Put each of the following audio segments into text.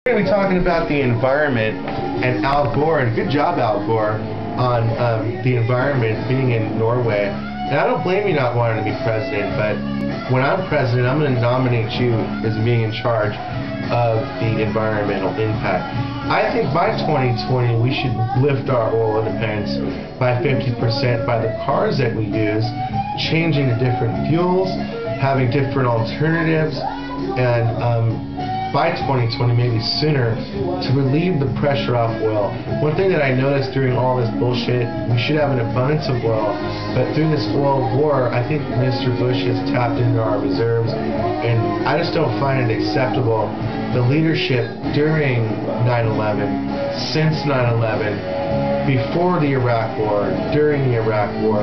We're going to be talking about the environment and Al Gore, and good job, Al Gore, on the environment being in Norway. And I don't blame you not wanting to be president, but when I'm president, I'm going to nominate you as being in charge of the environmental impact. I think by 2020, we should lift our oil independence by 50% by the cars that we use, changing to different fuels, having different alternatives, and by 2020, maybe sooner, to relieve the pressure off oil. One thing that I noticed during all this bullshit, we should have an abundance of oil, but through this oil war, I think Mr. Bush has tapped into our reserves, and I just don't find it acceptable. The leadership during 9/11, since 9/11, before the Iraq War, during the Iraq War,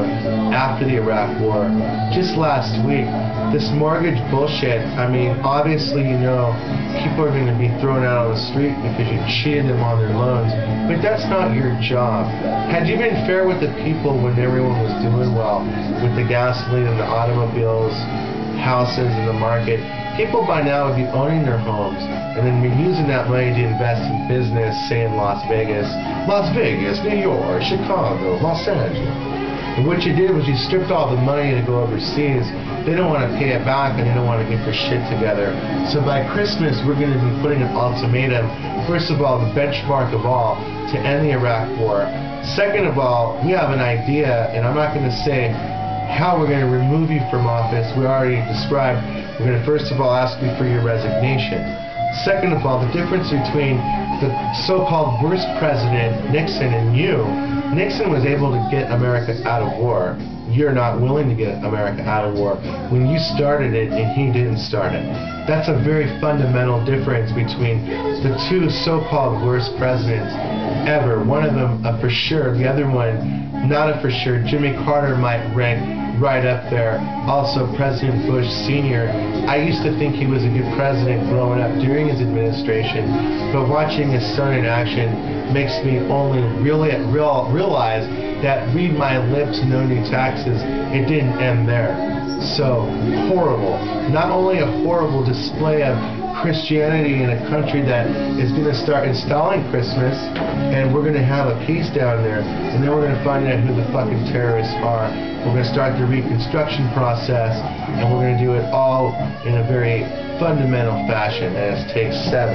after the Iraq War, just last week, this mortgage bullshit. I mean, obviously, you know, people are going to be thrown out on the street because you cheated them on their loans, but that's not your job. Had you been fair with the people when everyone was doing well, with the gasoline and the automobiles, houses and the market, people by now would be owning their homes and then be using that money to invest in business, say in Las Vegas, New York, Chicago, Los Angeles. And what you did was you stripped all the money to go overseas. They don't want to pay it back and they don't want to get their shit together. So by Christmas, we're going to be putting an ultimatum. First of all, the benchmark of all, to end the Iraq War. Second of all, we have an idea, and I'm not going to say how we're going to remove you from office. We already described. We're going to first of all ask you for your resignation. Second of all, the difference between the so-called worst president, Nixon, and you, Nixon was able to get America out of war. You're not willing to get America out of war when you started it and he didn't start it. That's a very fundamental difference between the two so-called worst presidents ever. One of them for sure, the other one not a for sure. Jimmy Carter might rank right up there. Also President Bush Sr. I used to think he was a good president growing up during his administration, but watching his son in action makes me only really realize that read my lips, no new taxes, it didn't end there. So horrible. Not only a horrible display of Christianity in a country that is going to start installing Christmas, and we're going to have a peace down there, and then we're going to find out who the fucking terrorists are. We're going to start the reconstruction process, and we're going to do it all in a very fundamental fashion, as takes 7.